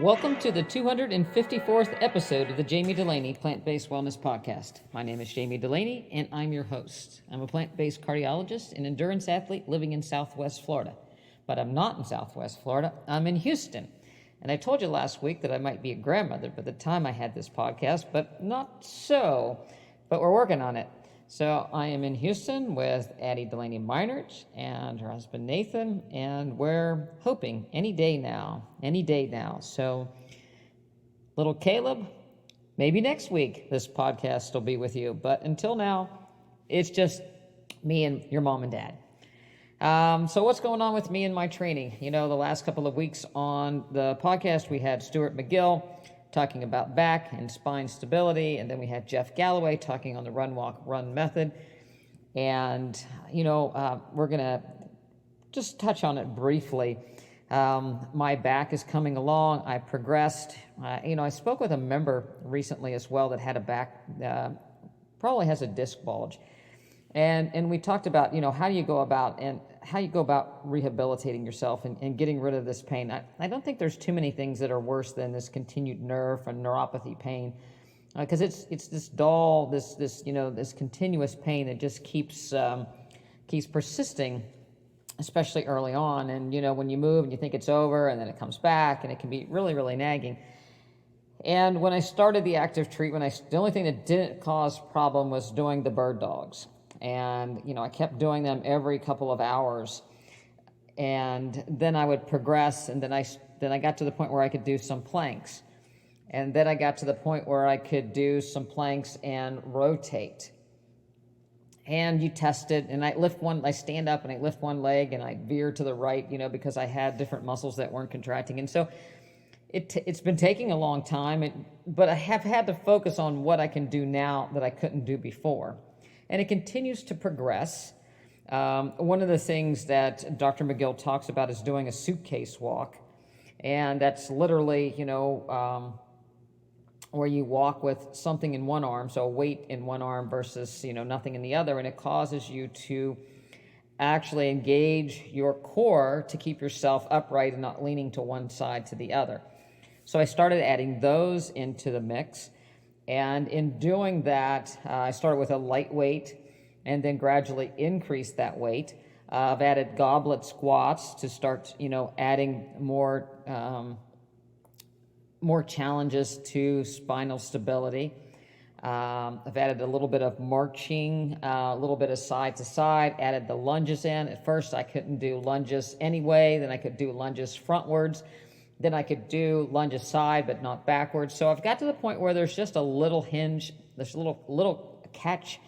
Welcome to the 254th episode of the Jami Dulaney Plant-Based Wellness Podcast. My name is Jami Dulaney, and I'm your host. I'm a plant-based cardiologist and endurance athlete living in Southwest Florida. But I'm not in Southwest Florida. I'm in Houston. And I told you last week that I might be a grandmother by the time I had this podcast, but not so. But we're working on it. So I am in Houston with Addie Dulaney Meinertz and her husband Nathan, and we're hoping any day now. So little Caleb, maybe next week this podcast will be with you, but until now, it's just me and your mom and dad. So what's going on with me and my training? You know, the last couple of weeks on the podcast, we had Stuart McGill talking about back and spine stability, and then we had Jeff Galloway talking on the run, walk, run method. And, we're going to just touch on it briefly. My back is coming along. I progressed. I spoke with a member recently as well that had a back, probably has a disc bulge. And we talked about, how you go about rehabilitating yourself and getting rid of this pain. I don't think there's too many things that are worse than this continued nerve and neuropathy pain, because it's this dull, this continuous pain that just keeps persisting, especially early on. And when you move and you think it's over, and then it comes back, and it can be really, really nagging. And when I started the active treatment, the only thing that didn't cause problem was doing the bird dogs. And, I kept doing them every couple of hours. And then I would progress, and then I got to the point where I could do some planks. And then I got to the point where I could do some planks and rotate. And you test it, and I stand up and I lift one leg and I veer to the right, because I had different muscles that weren't contracting. And so it's been taking a long time, but I have had to focus on what I can do now that I couldn't do before. And it continues to progress. One of the things that Dr. McGill talks about is doing a suitcase walk. And that's literally, where you walk with something in one arm, so a weight in one arm versus, nothing in the other. And it causes you to actually engage your core to keep yourself upright and not leaning to one side to the other. So I started adding those into the mix. And in doing that, I started with a light weight and then gradually increased that weight. I've added goblet squats to start, adding more challenges to spinal stability. I've added a little bit of marching, a little bit of side to side, added the lunges in. At first, I couldn't do lunges anyway. Then I could do lunges frontwards. Then I could do lunges side, but not backwards. So I've got to the point where there's just a little hinge, there's a little catch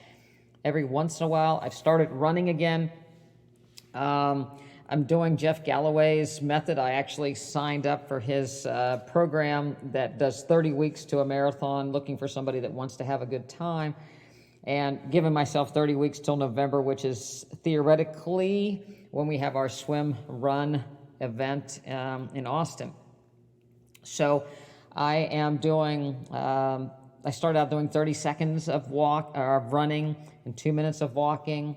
every once in a while. I've started running again. I'm doing Jeff Galloway's method. I actually signed up for his program that does 30 weeks to a marathon, looking for somebody that wants to have a good time, and giving myself 30 weeks till November, which is theoretically when we have our swim run event in Austin. So I am doing, I started out doing 30 seconds of running and 2 minutes of walking.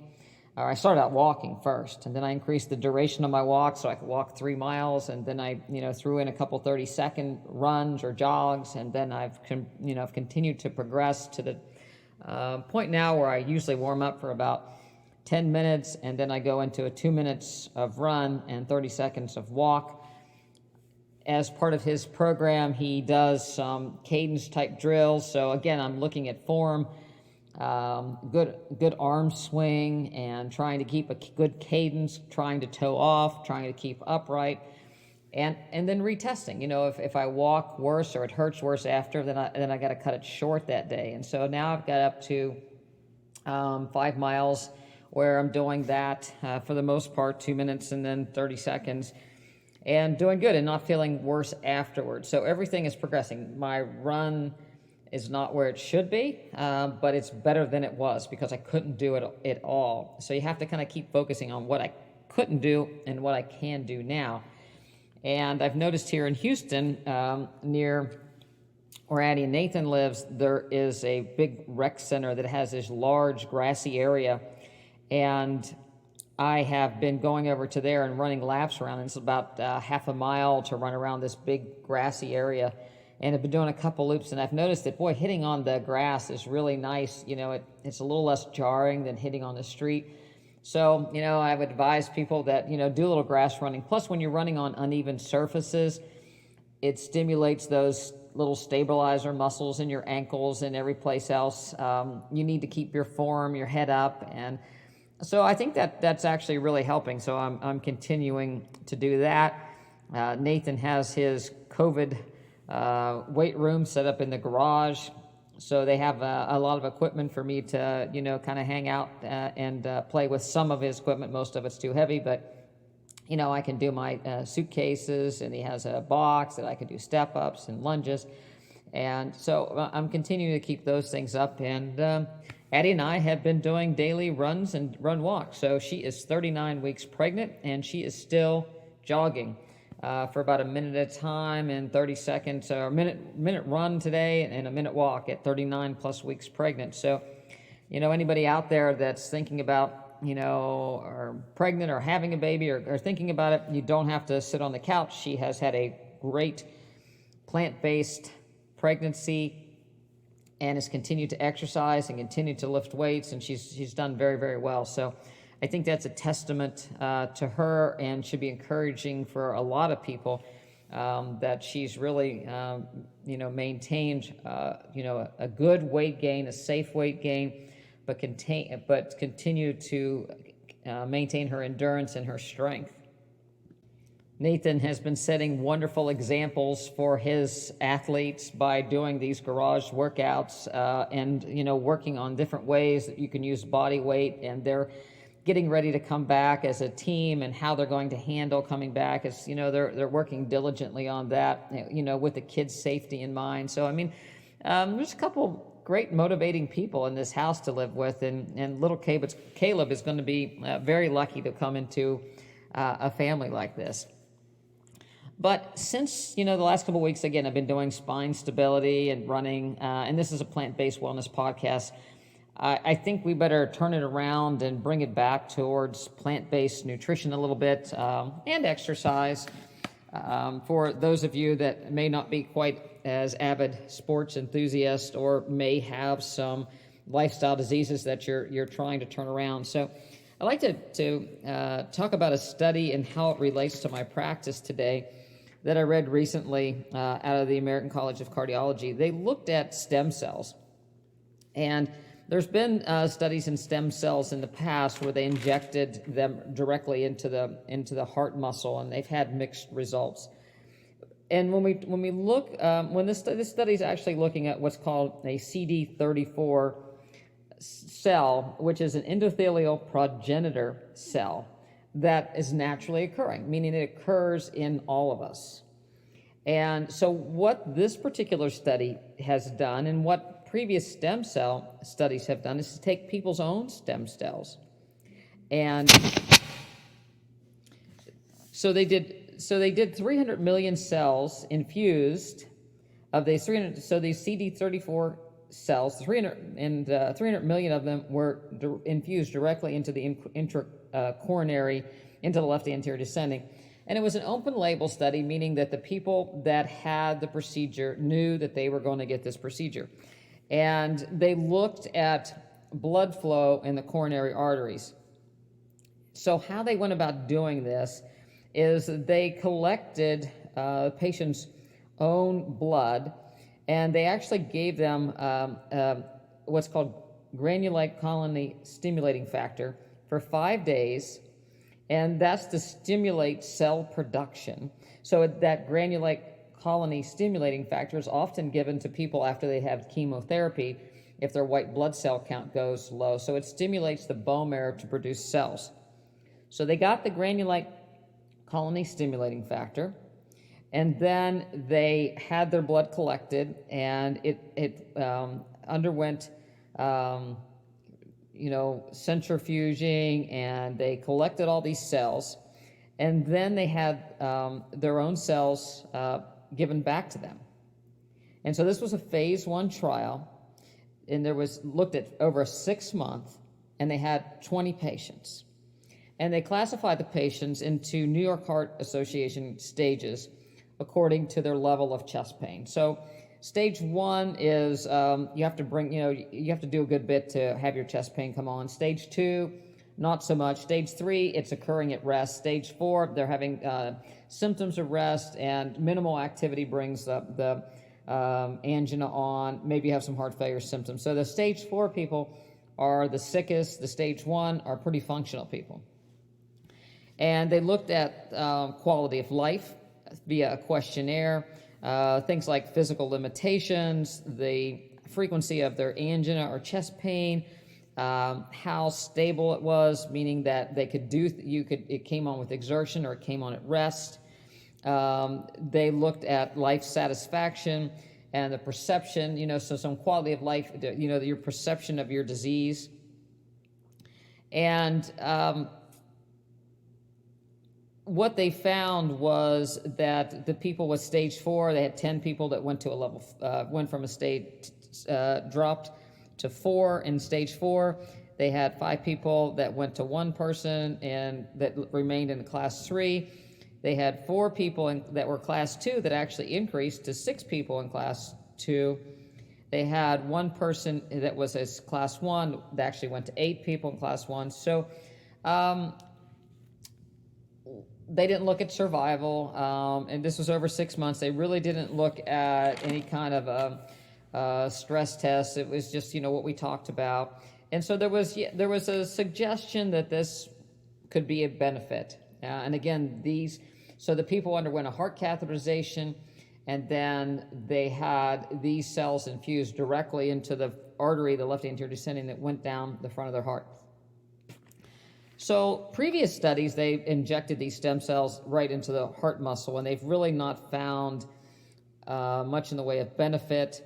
I started out walking first, and then I increased the duration of my walk so I could walk 3 miles, and then I, threw in a couple 30-second runs or jogs, and then I've continued to progress to the point now where I usually warm up for about 10 minutes, and then I go into a 2 minutes of run and 30 seconds of walk. As part of his program, he does some cadence type drills. So again, I'm looking at form, good arm swing, and trying to keep a good cadence, trying to toe off, trying to keep upright, and then retesting. If I walk worse or it hurts worse after, then I got to cut it short that day. And so now I've got up to 5 miles where I'm doing that for the most part, 2 minutes and then 30 seconds. And doing good and not feeling worse afterwards. So everything is progressing. My run is not where it should be, but it's better than it was because I couldn't do it at all. So you have to kind of keep focusing on what I couldn't do and what I can do now. And I've noticed here in Houston, near where Addie and Nathan lives, there is a big rec center that has this large grassy area. And I have been going over to there and running laps around. It's about half a mile to run around this big grassy area. And I've been doing a couple loops, and I've noticed that, boy, hitting on the grass is really nice. It's a little less jarring than hitting on the street. So, I would advise people that, do a little grass running. Plus, when you're running on uneven surfaces, it stimulates those little stabilizer muscles in your ankles and every place else. You need to keep your form, your head up, and so I think that's actually really helping. So I'm continuing to do that. Nathan has his COVID weight room set up in the garage, so they have a lot of equipment for me to kind of hang out and play with. Some of his equipment, most of it's too heavy, but I can do my suitcases, and he has a box that I can do step-ups and lunges. And so I'm continuing to keep those things up. And Addie and I have been doing daily runs and run walks. So she is 39 weeks pregnant, and she is still jogging for about a minute at a time and 30 seconds, or a minute run today and a minute walk at 39 plus weeks pregnant. So, anybody out there that's thinking about or pregnant or having a baby or thinking about it, you don't have to sit on the couch. She has had a great plant-based pregnancy and has continued to exercise and continued to lift weights, and she's done very, very well. So I think that's a testament to her, and should be encouraging for a lot of people that she's really, maintained, a good weight gain, a safe weight gain, but continue to maintain her endurance and her strength. Nathan has been setting wonderful examples for his athletes by doing these garage workouts and working on different ways that you can use body weight, and they're getting ready to come back as a team and how they're going to handle coming back. As they're working diligently on that, with the kids' safety in mind. So there's a couple great motivating people in this house to live with, and little Caleb is going to be very lucky to come into a family like this. But since the last couple of weeks, again, I've been doing spine stability and running, and this is a plant-based wellness podcast. I think we better turn it around and bring it back towards plant-based nutrition a little bit, and exercise. For those of you that may not be quite as avid sports enthusiasts, or may have some lifestyle diseases that you're trying to turn around. So I'd like to talk about a study and how it relates to my practice today that I read recently out of the American College of Cardiology. They looked at stem cells, and there's been studies in stem cells in the past where they injected them directly into the heart muscle, and they've had mixed results. And when we look, when this study is actually looking at what's called a CD34 cell, which is an endothelial progenitor cell that is naturally occurring, meaning it occurs in all of us. And so what this particular study has done, and what previous stem cell studies have done, is to take people's own stem cells. And so they did 300 million cells infused of these 300. So these CD34 cells, 300 million of them were infused directly into the intracoronary, into the left anterior descending. And it was an open label study, meaning that the people that had the procedure knew that they were going to get this procedure. And they looked at blood flow in the coronary arteries. So how they went about doing this is they collected patients' own blood, and they actually gave them what's called Granulite colony stimulating factor for 5 days, and that's to stimulate cell production. So that Granulite colony stimulating factor is often given to people after they have chemotherapy if their white blood cell count goes low. So it stimulates the bone marrow to produce cells. So they got the Granulite colony stimulating factor, and then they had their blood collected, and it underwent centrifuging, and they collected all these cells, and then they had their own cells given back to them. And so this was a phase 1 trial, and there was looked at over 6 months, and they had 20 patients. And they classified the patients into New York Heart Association stages according to their level of chest pain. So stage 1 is you have to do a good bit to have your chest pain come on. Stage 2, not so much. Stage 3, it's occurring at rest. Stage 4, they're having symptoms of rest, and minimal activity brings the angina on. Maybe you have some heart failure symptoms. So the stage 4 people are the sickest. The stage 1 are pretty functional people. And they looked at quality of life via a questionnaire, things like physical limitations, the frequency of their angina or chest pain, how stable it was, meaning that they could it came on with exertion or it came on at rest. They looked at life satisfaction and the perception, so some quality of life, your perception of your disease. And what they found was that the people with stage 4, they had 10 people that went to a level, went from a stage, dropped to 4 in stage 4. They had 5 people that went to 1 person and that remained in class 3. They had 4 people that were class 2 that actually increased to 6 people in class 2. They had 1 person that was as class 1 that actually went to 8 people in class 1. So they didn't look at survival, and this was over 6 months. They really didn't look at any kind of stress test. It was just, what we talked about. And so there was a suggestion that this could be a benefit. And again, so the people underwent a heart catheterization, and then they had these cells infused directly into the artery, the left anterior descending, that went down the front of their heart. So previous studies, they injected these stem cells right into the heart muscle, and they've really not found much in the way of benefit,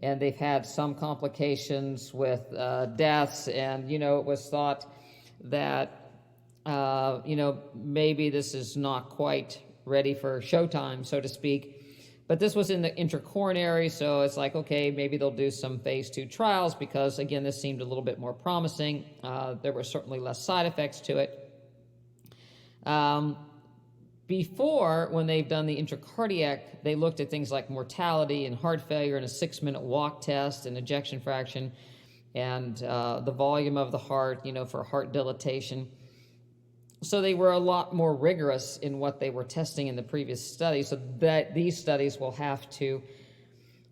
and they've had some complications with deaths, and, it was thought that, maybe this is not quite ready for showtime, so to speak. But this was in the intracoronary, so it's like, okay, maybe they'll do some phase 2 trials because, again, this seemed a little bit more promising. There were certainly less side effects to it. Before, when they've done the intracardiac, they looked at things like mortality and heart failure and a 6-minute walk test and ejection fraction and the volume of the heart, for heart dilatation. So they were a lot more rigorous in what they were testing in the previous study, so that these studies will have to,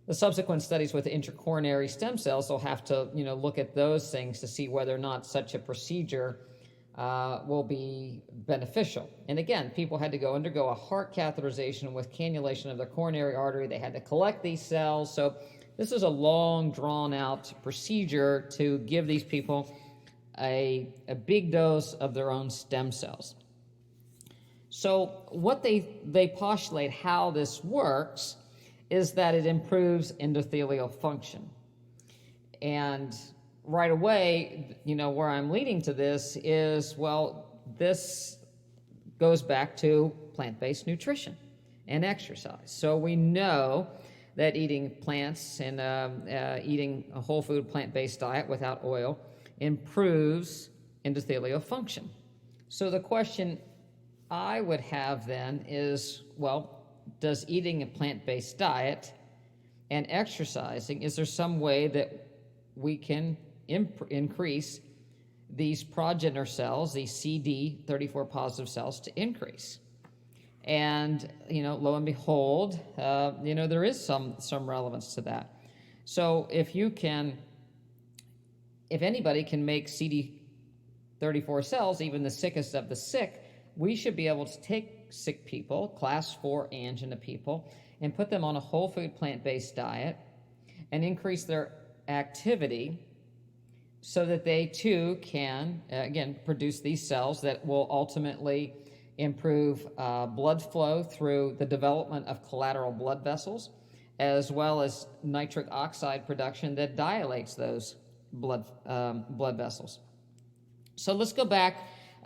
the subsequent studies with the intracoronary stem cells, will have to, look at those things to see whether or not such a procedure will be beneficial. And again, people had to undergo a heart catheterization with cannulation of the coronary artery. They had to collect these cells. So this is a long, drawn-out procedure to give these people a big dose of their own stem cells. So what they postulate how this works is that it improves endothelial function. And right away, where I'm leading to this is, well, this goes back to plant-based nutrition and exercise. So we know that eating plants and eating a whole food plant-based diet without oil improves endothelial function. So the question I would have then is, well, does eating a plant-based diet and exercising, is there some way that we can increase these progenitor cells, these CD34 positive cells, to increase? And, lo and behold, there is some relevance to that. So if anybody can make CD34 cells, even the sickest of the sick, we should be able to take sick people, class 4 angina people, and put them on a whole food plant-based diet and increase their activity so that they too can, again, produce these cells that will ultimately improve blood flow through the development of collateral blood vessels, as well as nitric oxide production that dilates those blood vessels. So let's go back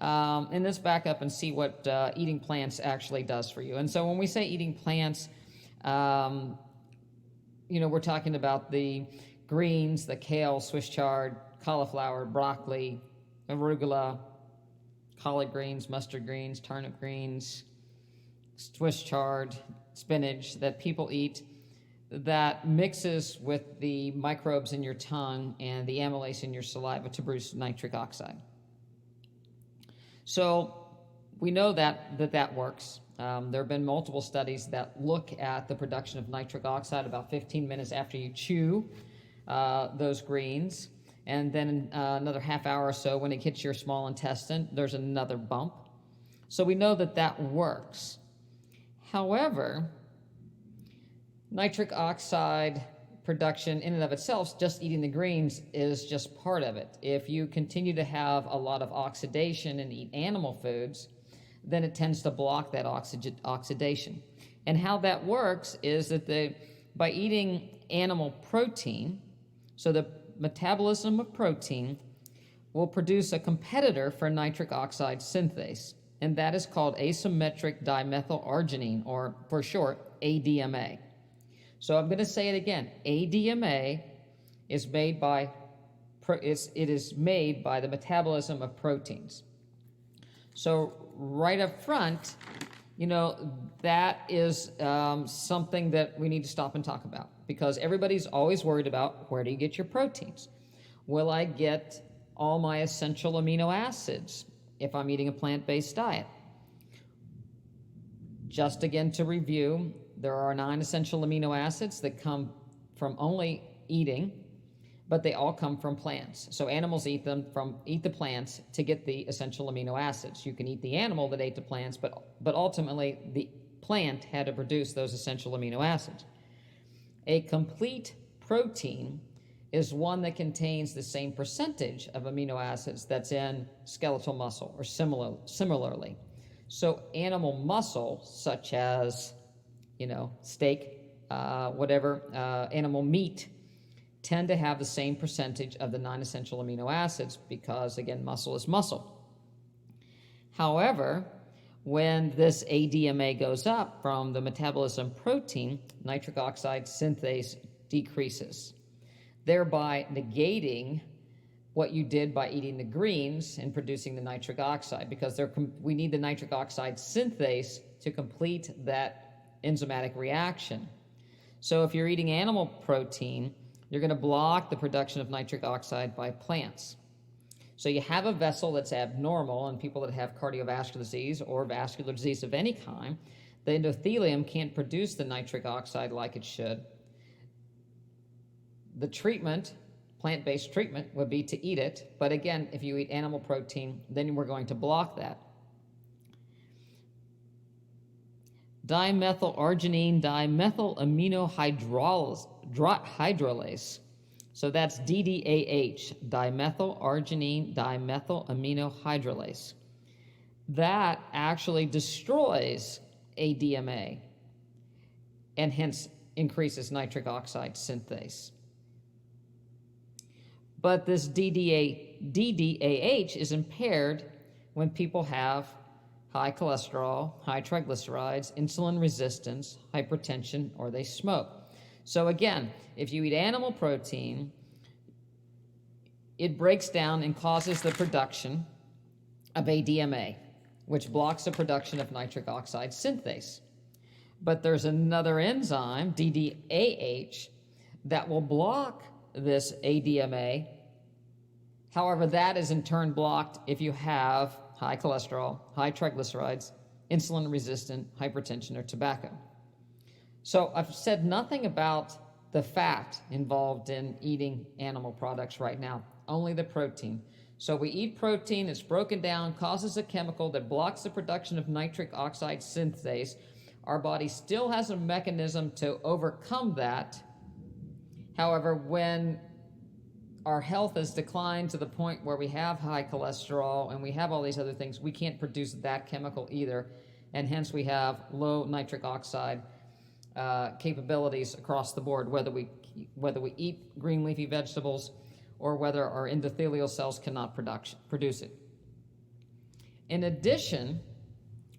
and let's back up and see what eating plants actually does for you. And so when we say eating plants, we're talking about the greens, the kale, Swiss chard, cauliflower, broccoli, arugula, collard greens, mustard greens, turnip greens, Swiss chard, spinach that people eat that mixes with the microbes in your tongue and the amylase in your saliva to produce nitric oxide. So we know that works. There have been multiple studies that look at the production of nitric oxide about 15 minutes after you chew those greens. And then another half hour or so when it hits your small intestine, there's another bump. So we know that works. However, nitric oxide production in and of itself, just eating the greens, is just part of it. If you continue to have a lot of oxidation and eat animal foods, then it tends to block that oxidation. And how that works is that by eating animal protein, so the metabolism of protein will produce a competitor for nitric oxide synthase, and that is called asymmetric dimethylarginine, or for short, ADMA. So I'm going to say it again. ADMA is made by the metabolism of proteins. So right up front, that is something that we need to stop and talk about, because everybody's always worried about, where do you get your proteins? Will I get all my essential amino acids if I'm eating a plant-based diet? Just again to review, there are 9 essential amino acids that come from only eating, but they all come from plants. So animals eat the plants to get the essential amino acids. You can eat the animal that ate the plants, but ultimately the plant had to produce those essential amino acids. A complete protein is one that contains the same percentage of amino acids that's in skeletal muscle, or similarly. So animal muscle, such as steak, animal meat, tend to have the same percentage of the 9 essential amino acids because, again, muscle is muscle. However, when this ADMA goes up from the metabolism protein, nitric oxide synthase decreases, thereby negating what you did by eating the greens and producing the nitric oxide, because we need the nitric oxide synthase to complete that enzymatic reaction. So if you're eating animal protein, you're going to block the production of nitric oxide by plants. So you have a vessel that's abnormal in people that have cardiovascular disease or vascular disease of any kind. The endothelium can't produce the nitric oxide like it should. The treatment, plant-based treatment, would be to eat it. But again, if you eat animal protein, then we're going to block that. Dimethylarginine dimethylaminohydrolase. So that's DDAH, dimethylarginine dimethylaminohydrolase. That actually destroys ADMA and hence increases nitric oxide synthase. But this DDAH is impaired when people have high cholesterol, high triglycerides, insulin resistance, hypertension, or they smoke. So again, if you eat animal protein, it breaks down and causes the production of ADMA, which blocks the production of nitric oxide synthase. But there's another enzyme, DDAH, that will block this ADMA. However, that is in turn blocked if you have high cholesterol, high triglycerides, insulin-resistant, hypertension, or tobacco. So I've said nothing about the fat involved in eating animal products right now, only the protein. So we eat protein, it's broken down, causes a chemical that blocks the production of nitric oxide synthase. Our body still has a mechanism to overcome that. However, when our health has declined to the point where we have high cholesterol and we have all these other things, we can't produce that chemical either, and hence we have low nitric oxide capabilities across the board, whether we eat green leafy vegetables or whether our endothelial cells cannot produce it. In addition,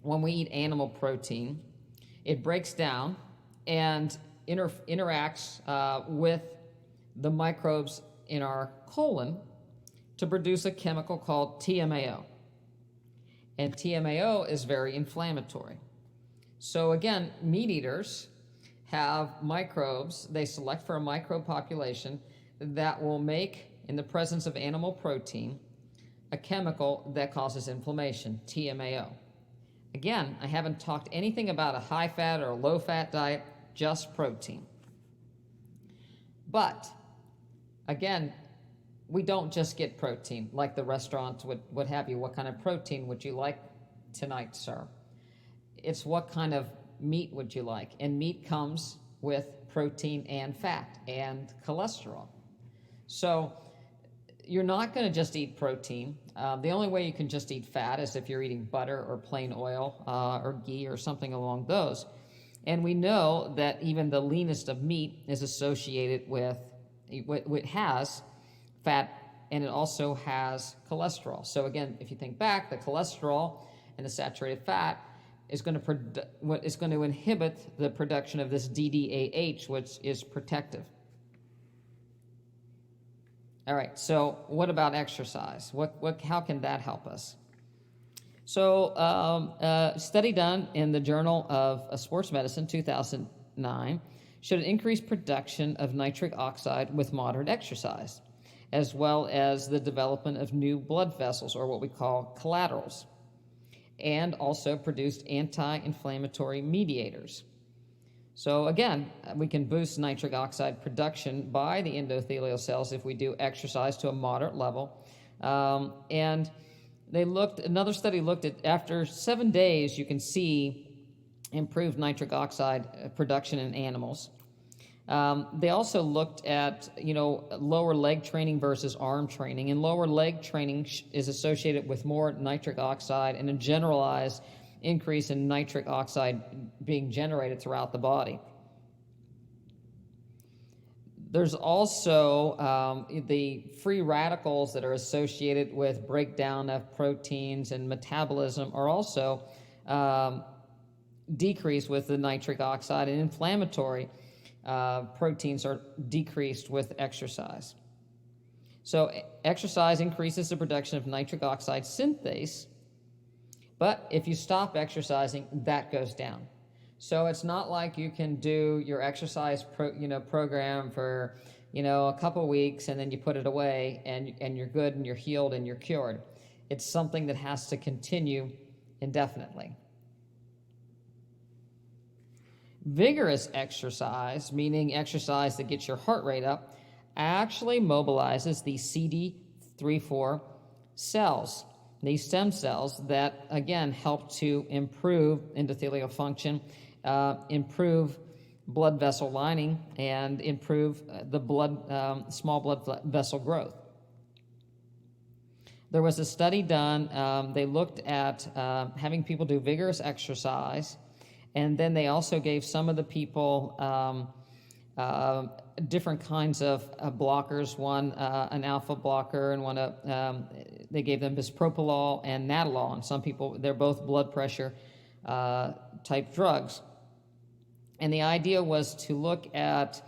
when we eat animal protein, it breaks down and interacts with the microbes in our colon to produce a chemical called TMAO. and TMAO is very inflammatory. So again, meat eaters have microbes. They select for a microbe population that will make, in the presence of animal protein, a chemical that causes inflammation, TMAO. Again, I haven't talked anything about a high-fat or a low-fat diet, just protein. But, again, we don't just get protein like the restaurants would have you. What kind of protein would you like tonight, sir? It's what kind of meat would you like? And meat comes with protein and fat and cholesterol. So you're not going to just eat protein. The only way you can just eat fat is if you're eating butter or plain oil or ghee or something along those. And we know that even the leanest of meat is associated with, it has fat, and it also has cholesterol. So again, if you think back, the cholesterol and the saturated fat is going to inhibit the production of this DDAH, which is protective. All right, so what about exercise? How can that help us? So a study done in the Journal of Sports Medicine, 2009, showed an increased production of nitric oxide with moderate exercise, as well as the development of new blood vessels, or what we call collaterals, and also produced anti-inflammatory mediators. So again, we can boost nitric oxide production by the endothelial cells if we do exercise to a moderate level. And another study looked at, after 7 days, you can see improved nitric oxide production in animals. They also looked at, lower leg training versus arm training, and lower leg training is associated with more nitric oxide and a generalized increase in nitric oxide being generated throughout the body. There's also the free radicals that are associated with breakdown of proteins and metabolism are also decreased with the nitric oxide, and inflammatory proteins are decreased with exercise. So exercise increases the production of nitric oxide synthase, but if you stop exercising, that goes down. So it's not like you can do your exercise program for a couple weeks and then you put it away and you're good and you're healed and you're cured. It's something that has to continue indefinitely. Vigorous exercise, meaning exercise that gets your heart rate up, actually mobilizes the CD34 cells, these stem cells that, again, help to improve endothelial function, improve blood vessel lining, and improve the small blood vessel growth. There was a study done. They looked at having people do vigorous exercise, and then they also gave some of the people different kinds of blockers, one an alpha blocker, and one they gave them bisoprolol and nadolol. And some people, they're both blood pressure type drugs. And the idea was to look at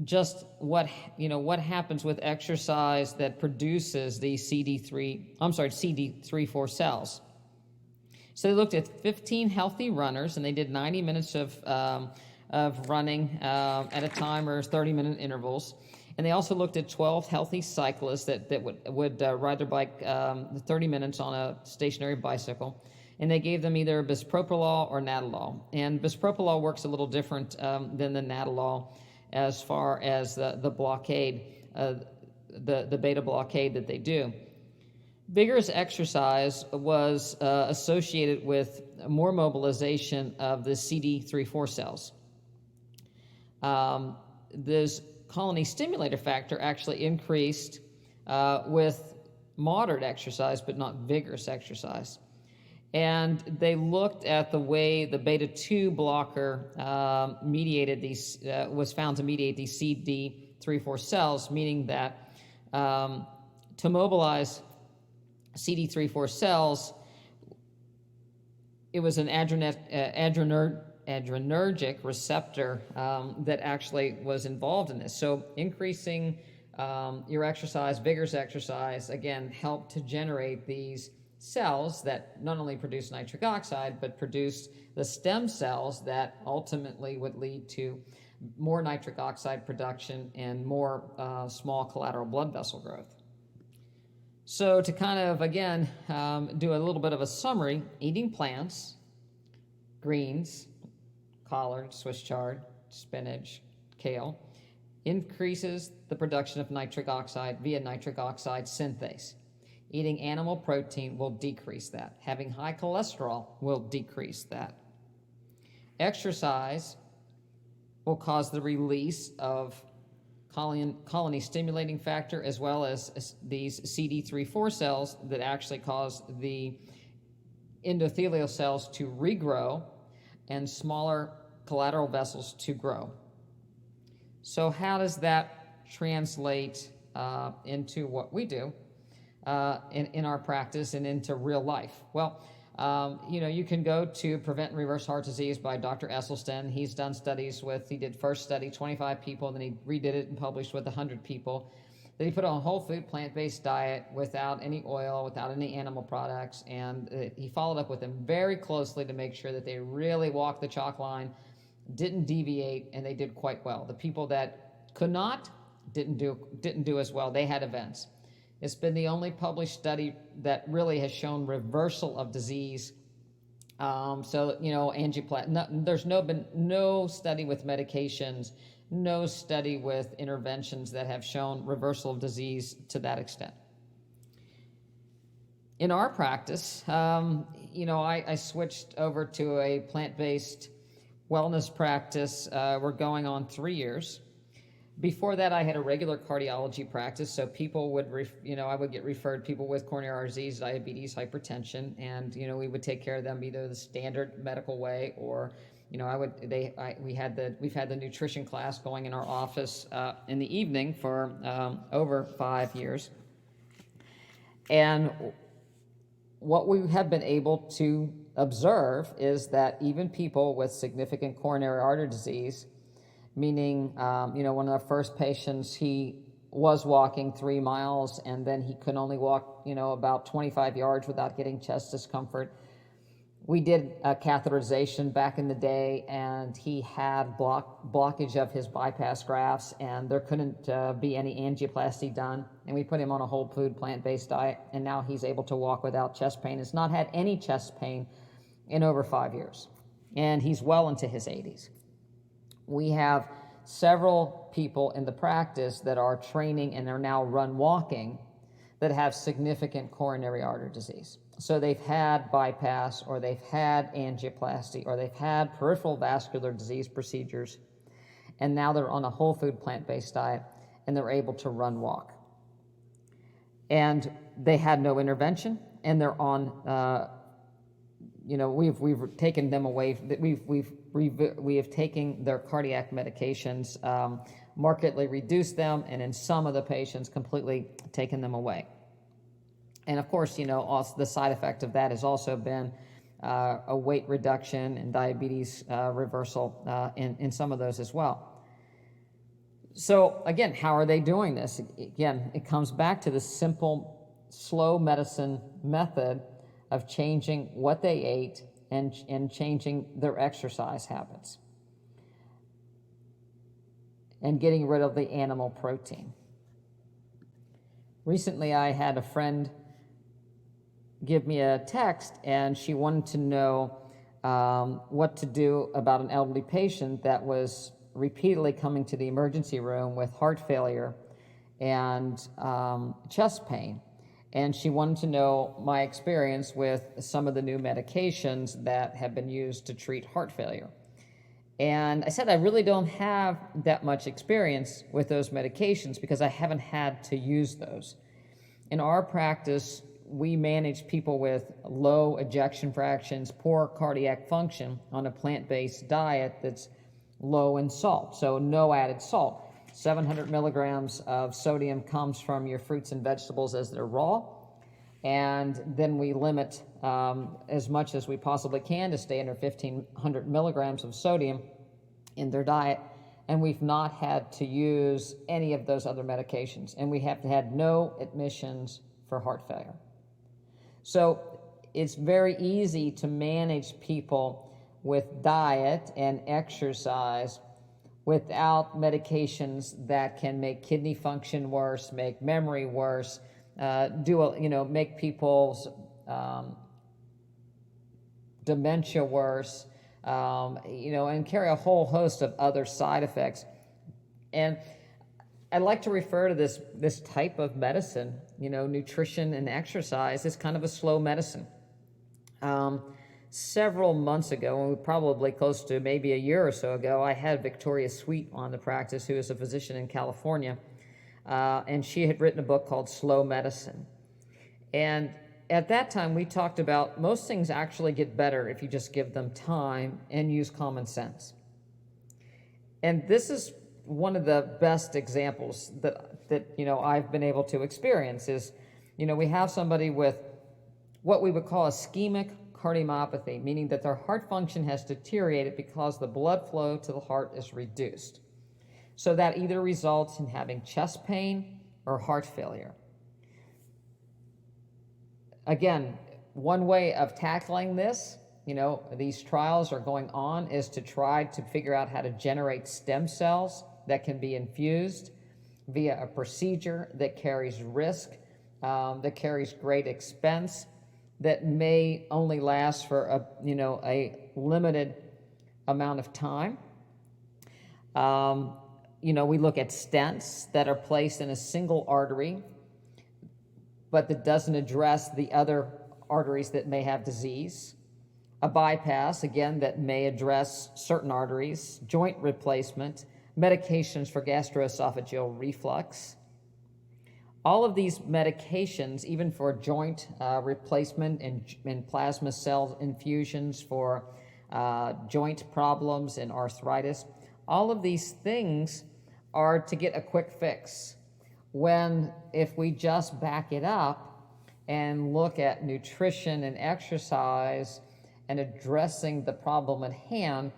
just what happens with exercise that produces the CD34 cells. So they looked at 15 healthy runners, and they did 90 minutes of running at a time, or 30-minute intervals. And they also looked at 12 healthy cyclists that would ride their bike 30 minutes on a stationary bicycle. And they gave them either bisoprolol or nadolol. And bisoprolol works a little different than the nadolol as far as the blockade, the beta blockade that they do. Vigorous exercise was associated with more mobilization of the CD34 cells. This colony stimulator factor actually increased with moderate exercise, but not vigorous exercise. And they looked at the way the beta-2 blocker was found to mediate these CD34 cells, meaning that to mobilize CD34 cells, it was an adrenergic receptor that actually was involved in this. So increasing your exercise, vigorous exercise, again, helped to generate these cells that not only produce nitric oxide, but produce the stem cells that ultimately would lead to more nitric oxide production and more small collateral blood vessel growth. So to kind of, again, do a little bit of a summary, eating plants, greens, collard, Swiss chard, spinach, kale, increases the production of nitric oxide via nitric oxide synthase. Eating animal protein will decrease that. Having high cholesterol will decrease that. Exercise will cause the release of colony stimulating factor, as well as these CD3/4 cells that actually cause the endothelial cells to regrow and smaller collateral vessels to grow. So how does that translate into what we do in our practice and into real life? Well, you can go to Prevent and Reverse Heart Disease by Dr. Esselstyn. He's done studies he did first study 25 people, then he redid it and published with 100 people. Then he put on a whole food, plant-based diet without any oil, without any animal products, and he followed up with them very closely to make sure that they really walked the chalk line, didn't deviate, and they did quite well. The people that could not didn't do as well. They had events. It's been the only published study that really has shown reversal of disease. Angioplasty. There's been no study with medications, no study with interventions that have shown reversal of disease to that extent. In our practice, I switched over to a plant-based wellness practice. We're going on 3 years. Before that, I had a regular cardiology practice, so people would, I would get referred people with coronary artery disease, diabetes, hypertension, and we would take care of them either the standard medical way or, we've had the nutrition class going in our office in the evening for over 5 years, and what we have been able to observe is that even people with significant coronary artery disease, meaning, one of the first patients, he was walking 3 miles and then he could only walk, about 25 yards without getting chest discomfort. We did a catheterization back in the day, and he had blockage of his bypass grafts, and there couldn't be any angioplasty done. And we put him on a whole food, plant-based diet, and now he's able to walk without chest pain. Has not had any chest pain in over 5 years, and he's well into his 80s. We have several people in the practice that are training and are now run walking that have significant coronary artery disease. So they've had bypass, or they've had angioplasty, or they've had peripheral vascular disease procedures, and now they're on a whole food plant-based diet and they're able to run walk. And they had no intervention, and they're on we've taken them away. We have taken their cardiac medications, markedly reduced them, and in some of the patients completely taken them away. And of course, also the side effect of that has also been a weight reduction and diabetes reversal in some of those as well. So again, how are they doing this? Again, it comes back to the simple, slow medicine method of changing what they ate and changing their exercise habits and getting rid of the animal protein. Recently, I had a friend give me a text, and she wanted to know what to do about an elderly patient that was repeatedly coming to the emergency room with heart failure and chest pain. And she wanted to know my experience with some of the new medications that have been used to treat heart failure. And I said, I really don't have that much experience with those medications because I haven't had to use those. In our practice, we manage people with low ejection fractions, poor cardiac function on a plant-based diet that's low in salt, so no added salt. 700 milligrams of sodium comes from your fruits and vegetables as they're raw, and then we limit as much as we possibly can to stay under 1,500 milligrams of sodium in their diet, and we've not had to use any of those other medications, and we have had no admissions for heart failure. So it's very easy to manage people with diet and exercise without medications that can make kidney function worse, make memory worse, make people's dementia worse, and carry a whole host of other side effects. And I like to refer to this type of medicine, nutrition and exercise, is kind of a slow medicine. Several months ago, probably close to maybe a year or so ago, I had Victoria Sweet on the practice, who is a physician in California, and she had written a book called Slow Medicine. And at that time, we talked about most things actually get better if you just give them time and use common sense. And this is one of the best examples that I've been able to experience is, we have somebody with what we would call ischemic cardiomyopathy, meaning that their heart function has deteriorated because the blood flow to the heart is reduced. So that either results in having chest pain or heart failure. Again, one way of tackling this, these trials are going on, is to try to figure out how to generate stem cells that can be infused via a procedure that carries risk, that carries great expense, that may only last for a limited amount of time. We look at stents that are placed in a single artery, but that doesn't address the other arteries that may have disease. A bypass, again, that may address certain arteries, joint replacement, medications for gastroesophageal reflux. All of these medications, even for joint replacement and plasma cell infusions for joint problems and arthritis, all of these things are to get a quick fix. When if we just back it up and look at nutrition and exercise and addressing the problem at hand,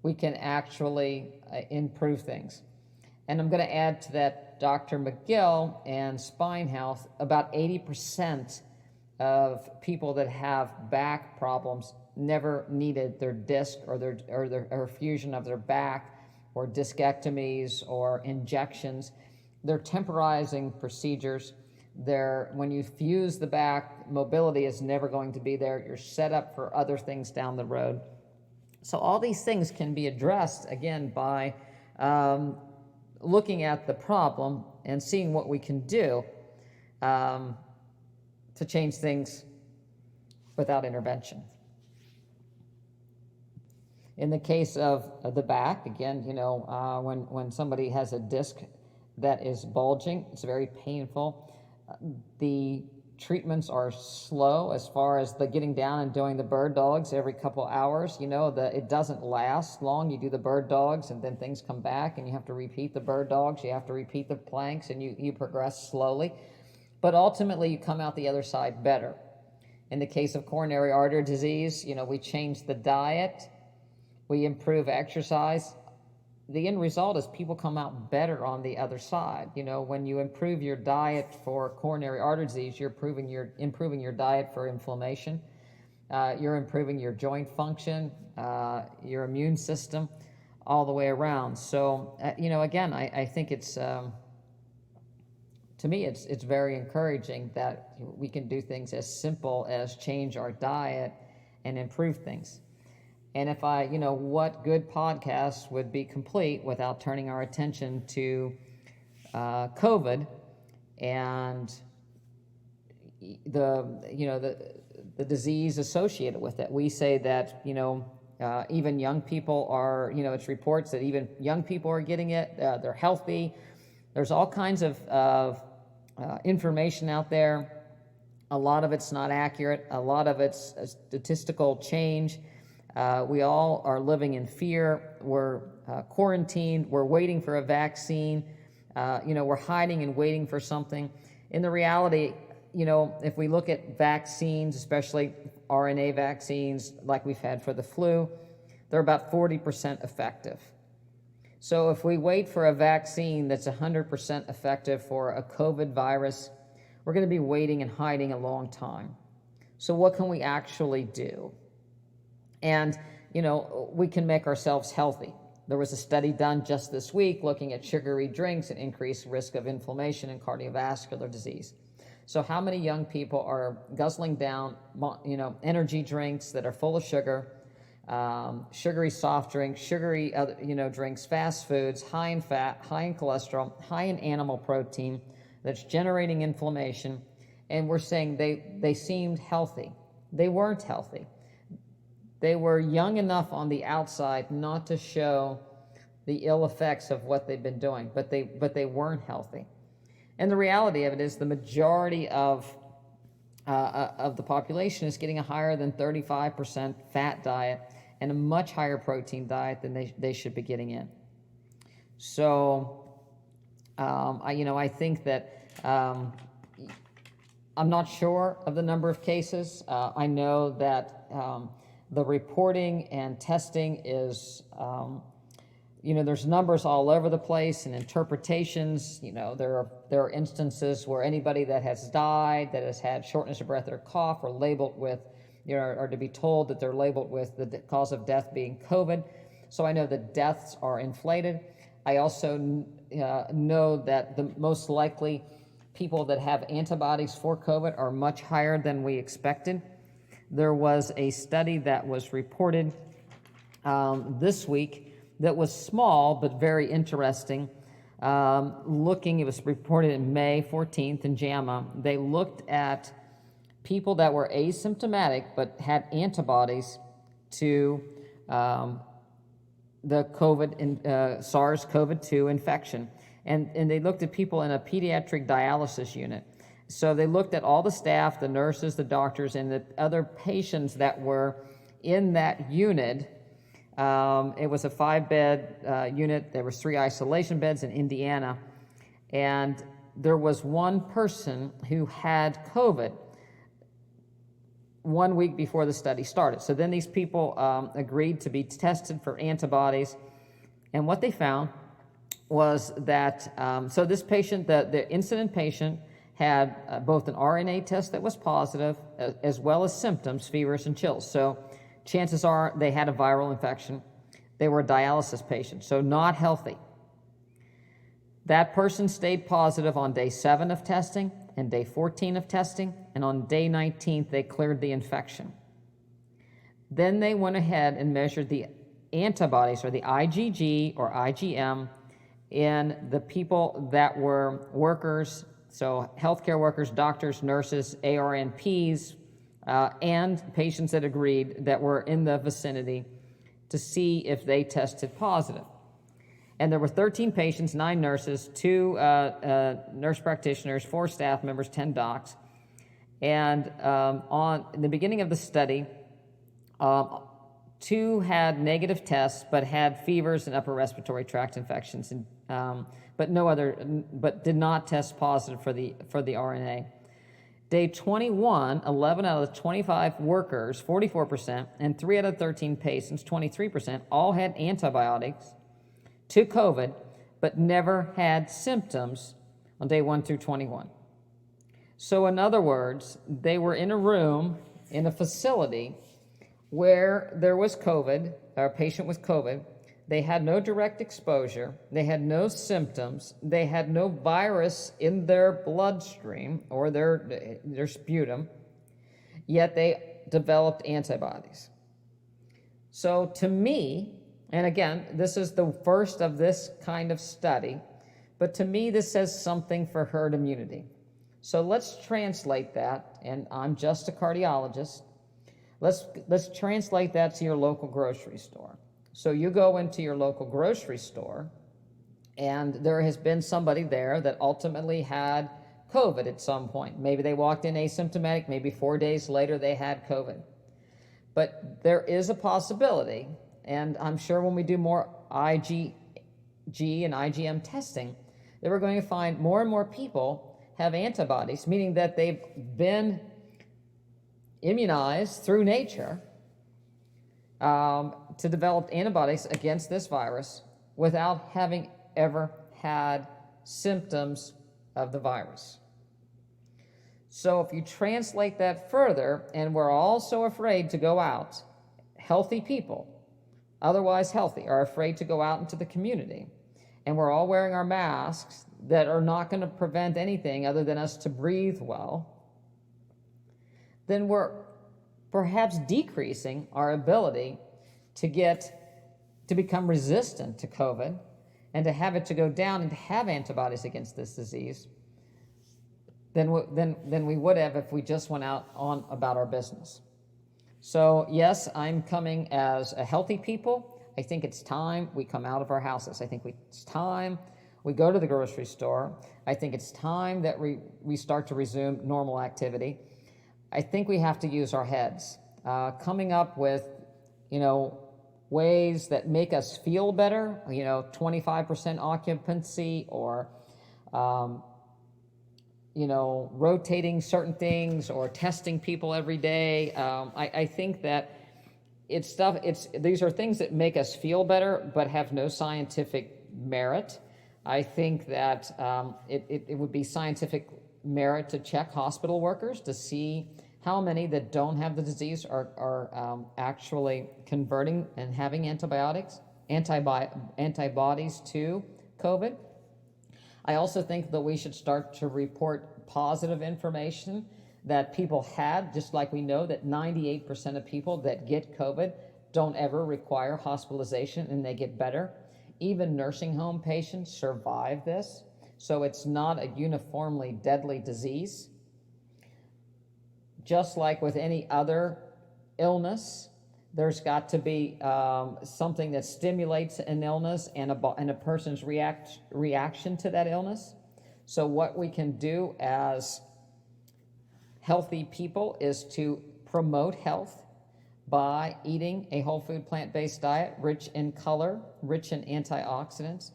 we can actually improve things. And I'm going to add to that Dr. McGill and Spine Health, about 80% of people that have back problems never needed their disc or fusion of their back, or discectomies or injections. They're temporizing procedures. When you fuse the back, mobility is never going to be there. You're set up for other things down the road. So all these things can be addressed, again, by looking at the problem and seeing what we can do to change things without intervention. In the case of the back, again, when somebody has a disc that is bulging, it's very painful. The treatments are slow as far as the getting down and doing the bird dogs every couple hours. It doesn't last long. You do the bird dogs and then things come back and you have to repeat the bird dogs. You have to repeat the planks and you progress slowly. But ultimately you come out the other side better. In the case of coronary artery disease, we change the diet, we improve exercise. The end result is people come out better on the other side. When you improve your diet for coronary artery disease, you're improving your diet for inflammation. You're improving your joint function, your immune system, all the way around. So, again, I think it's, to me, it's very encouraging that we can do things as simple as change our diet and improve things. And if what good podcast would be complete without turning our attention to COVID and the disease associated with it. We say that, even young people are, it's reports that even young people are getting it. They're healthy. There's all kinds of information out there. A lot of it's not accurate. A lot of it's a statistical change. We all are living in fear. We're quarantined. We're waiting for a vaccine. We're hiding and waiting for something. In the reality, if we look at vaccines, especially RNA vaccines like we've had for the flu, they're about 40% effective. So if we wait for a vaccine that's 100% effective for a COVID virus, we're going to be waiting and hiding a long time. So what can we actually do? And, we can make ourselves healthy. There was a study done just this week looking at sugary drinks and increased risk of inflammation and cardiovascular disease. So how many young people are guzzling down, energy drinks that are full of sugar, sugary soft drinks, sugary, drinks, fast foods, high in fat, high in cholesterol, high in animal protein, that's generating inflammation. And we're saying they seemed healthy. They weren't healthy. They were young enough on the outside not to show the ill effects of what they've been doing, but they weren't healthy. And the reality of it is the majority of the population is getting a higher than 35% fat diet and a much higher protein diet than they should be getting in. So, I think that I'm not sure of the number of cases. I know that the reporting and testing is, there's numbers all over the place and interpretations. There are instances where anybody that has died, that has had shortness of breath or cough, are labeled with, or to be told that they're labeled with the cause of death being COVID. So I know that deaths are inflated. I also know that the most likely people that have antibodies for COVID are much higher than we expected. There was a study that was reported this week that was small but very interesting. It was reported in May 14th in Jami. They looked at people that were asymptomatic but had antibodies to the COVID, SARS-CoV-2 infection. And they looked at people in a pediatric dialysis unit. So they looked at all the staff, the nurses, the doctors, and the other patients that were in that unit. It was a 5-bed unit. There was 3 isolation beds in Indiana. And there was one person who had COVID 1 week before the study started. So then these people agreed to be tested for antibodies. And what they found was that, so this patient, the incident patient, had both an RNA test that was positive as well as symptoms, fevers and chills. So chances are they had a viral infection. They were a dialysis patient, so not healthy. That person stayed positive on day 7 of testing and day 14 of testing, and on day 19th they cleared the infection. Then they went ahead and measured the antibodies, or the IgG or IgM, in the people that were workers, so healthcare workers, doctors, nurses, ARNPs, and patients that agreed that were in the vicinity, to see if they tested positive. And there were 13 patients, 9 nurses, 2 nurse practitioners, 4 staff members, 10 docs. And in the beginning of the study, 2 had negative tests but had fevers and upper respiratory tract infections, and but did not test positive for the RNA. Day 21, 11 out of the 25 workers, 44%, and 3 out of 13 patients, 23%, all had antibiotics to COVID, but never had symptoms on day 1 through 21. So in other words, they were in a room, in a facility, where there was COVID, or a patient with COVID. They had no direct exposure. They had no symptoms. They had no virus in their bloodstream or their sputum, yet they developed antibodies. So to me, and again, this is the first of this kind of study, but to me this says something for herd immunity. So let's translate that, and I'm just a cardiologist. Let's translate that to your local grocery store. So you go into your local grocery store, and there has been somebody there that ultimately had COVID at some point. Maybe they walked in asymptomatic, maybe 4 days later they had COVID. But there is a possibility, and I'm sure when we do more IgG and IgM testing, that we're going to find more and more people have antibodies, meaning that they've been immunized through nature to develop antibodies against this virus without having ever had symptoms of the virus. So if you translate that further, and we're all so afraid to go out, healthy people, otherwise healthy, are afraid to go out into the community, and we're all wearing our masks that are not going to prevent anything other than us to breathe well, then we're perhaps decreasing our ability to become resistant to COVID and to have it to go down and to have antibodies against this disease than we would have if we just went out on about our business. So yes, I'm coming as a healthy people. I think it's time we come out of our houses. I think it's time we go to the grocery store. I think it's time that we start to resume normal activity. I think we have to use our heads, coming up with, ways that make us feel better, 25% occupancy, or, rotating certain things, or testing people every day. I think that these are things that make us feel better, but have no scientific merit. I think that it would be scientific merit to check hospital workers to see how many that don't have the disease are actually converting and having antibodies to COVID. I also think that we should start to report positive information that people had, just like we know that 98% of people that get COVID don't ever require hospitalization and they get better. Even nursing home patients survive this, so it's not a uniformly deadly disease. Just like with any other illness, there's got to be something that stimulates an illness and a person's reaction to that illness. So what we can do as healthy people is to promote health by eating a whole food plant-based diet, rich in color, rich in antioxidants,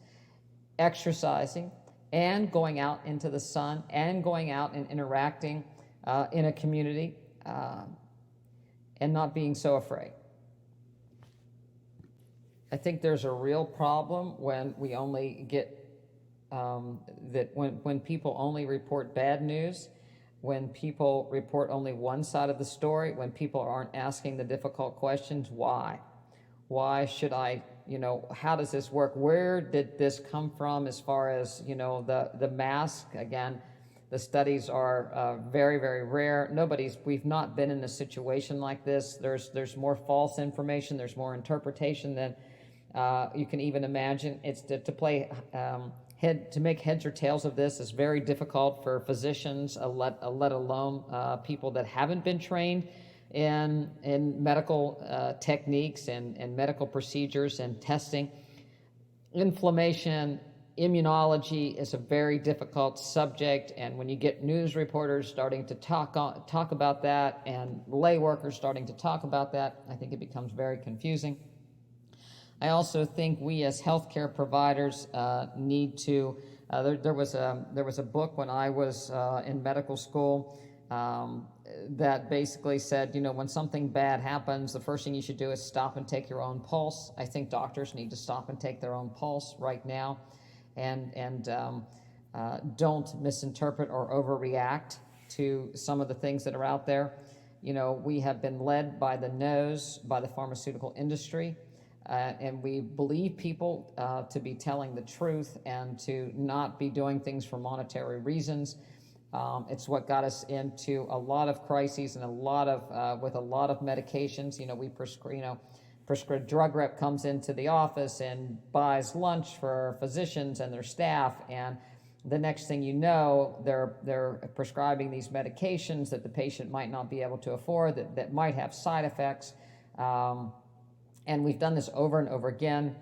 exercising, and going out into the sun, and going out and interacting in a community, and not being so afraid. I think there's a real problem when we only get when people only report bad news, when people report only one side of the story, when people aren't asking the difficult questions. Why should I, how does this work? Where did this come from as far as, the mask? Again, the studies are very, very rare. We've not been in a situation like this. There's more false information. There's more interpretation than you can even imagine. It's to make heads or tails of this is very difficult for physicians, let alone people that haven't been trained in medical techniques and medical procedures and testing. Inflammation, immunology is a very difficult subject, and when you get news reporters starting to talk about that, and lay workers starting to talk about that, I think it becomes very confusing. I also think we as healthcare providers need to. There was a book when I was in medical school that basically said, when something bad happens, the first thing you should do is stop and take your own pulse. I think doctors need to stop and take their own pulse right now, and don't misinterpret or overreact to some of the things that are out there. We have been led by the nose by the pharmaceutical industry. And we believe people to be telling the truth and to not be doing things for monetary reasons. It's what got us into a lot of crises and with a lot of medications. We prescribe drug rep comes into the office and buys lunch for physicians and their staff, and the next thing you know, they're prescribing these medications that the patient might not be able to afford, that might have side effects. And we've done this over and over again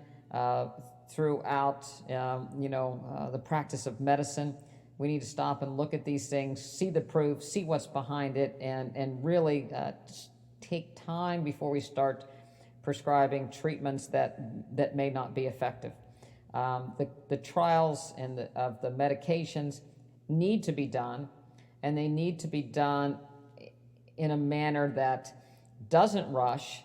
throughout, the practice of medicine. We need to stop and look at these things, see the proof, see what's behind it, and really take time before we start prescribing treatments that may not be effective. The trials of the medications need to be done, and they need to be done in a manner that doesn't rush,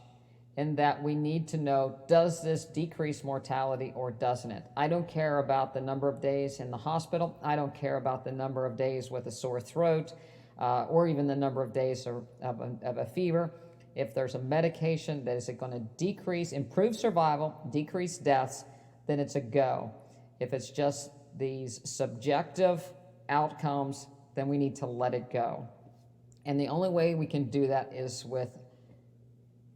and that we need to know, does this decrease mortality or doesn't it? I don't care about the number of days in the hospital. I don't care about the number of days with a sore throat. or even the number of days of a fever. If there's a medication that is going to decrease, improve survival, decrease deaths, then it's a go. If it's just these subjective outcomes, then we need to let it go. And the only way we can do that is with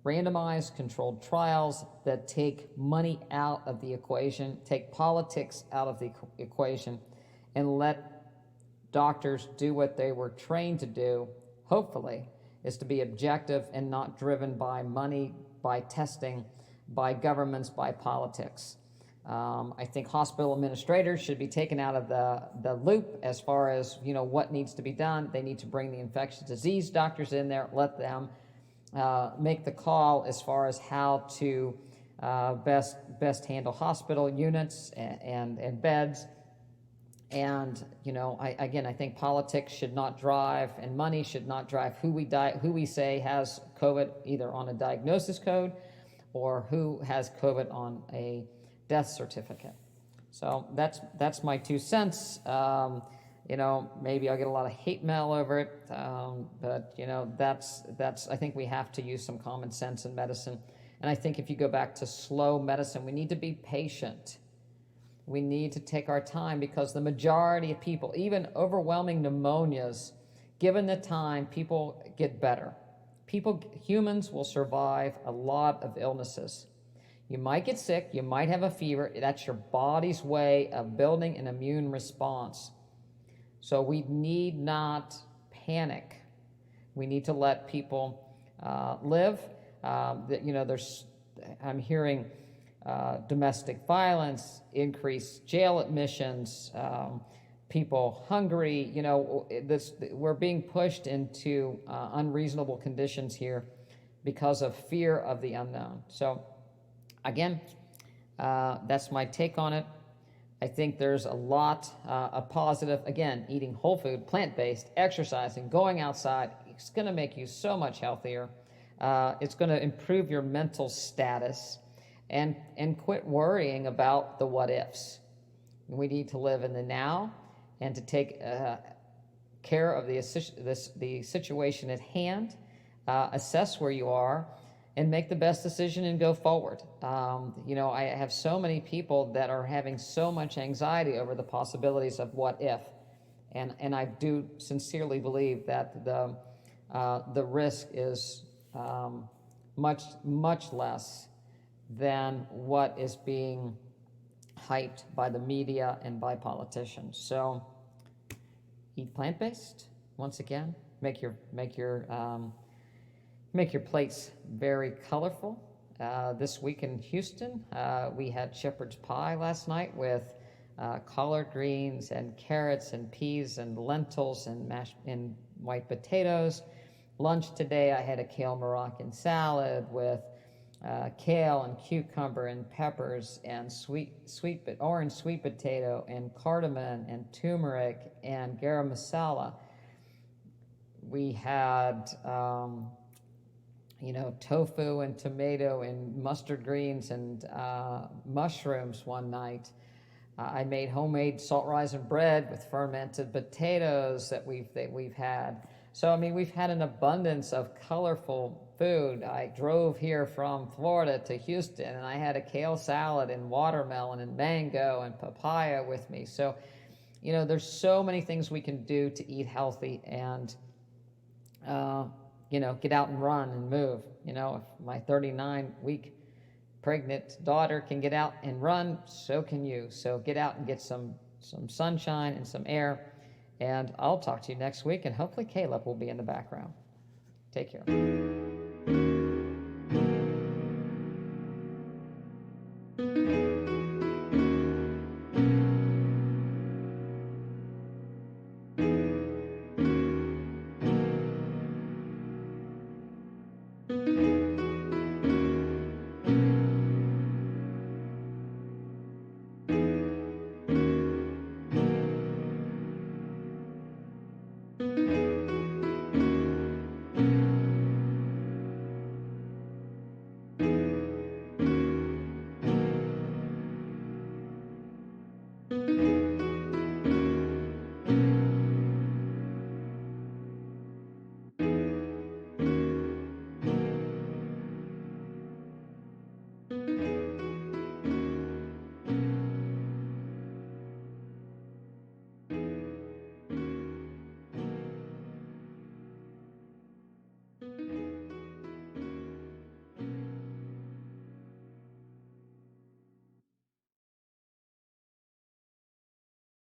randomized controlled trials that take money out of the equation, take politics out of the equation, and let doctors do what they were trained to do, hopefully, is to be objective and not driven by money, by testing, by governments, by politics. I think hospital administrators should be taken out of the loop as far as, what needs to be done. They need to bring the infectious disease doctors in there, let them make the call as far as how to best handle hospital units and beds. And, I think politics should not drive, and money should not drive who we say has COVID, either on a diagnosis code or who has COVID on a death certificate. So that's my 2 cents. Maybe I'll get a lot of hate mail over it, but that's I think we have to use some common sense in medicine. And I think if you go back to slow medicine, we need to be patient. We need to take our time, because the majority of people, even overwhelming pneumonias, given the time, people get better. Humans will survive a lot of illnesses. You might get sick, you might have a fever. That's your body's way of building an immune response. So we need not panic. We need to let people live. I'm hearing domestic violence, increased jail admissions, people hungry. We're being pushed into unreasonable conditions here because of fear of the unknown. So again, that's my take on it. I think there's a lot of positive. Again, eating whole food, plant-based, exercising, going outside, it's going to make you so much healthier. It's going to improve your mental status, and quit worrying about the what-ifs. We need to live in the now and to take care of the situation at hand, assess where you are, and make the best decision and go forward. I have so many people that are having so much anxiety over the possibilities of what if, and I do sincerely believe that the risk is much less than what is being hyped by the media and by politicians. So eat plant-based. Once again, make your plates very colorful. This week in Houston, we had shepherd's pie last night with collard greens and carrots and peas and lentils and mashed and white potatoes. Lunch today, I had a kale Moroccan salad with kale and cucumber and peppers and orange sweet potato and cardamom and turmeric and garam masala. We had tofu and tomato and mustard greens and mushrooms one night. I made homemade salt rising bread with fermented potatoes that we've had. So, we've had an abundance of colorful food. I drove here from Florida to Houston, and I had a kale salad and watermelon and mango and papaya with me. So, there's so many things we can do to eat healthy and, get out and run and move. If my 39-week pregnant daughter can get out and run, so can you. So get out and get some sunshine and some air. And I'll talk to you next week, and hopefully Caleb will be in the background. Take care.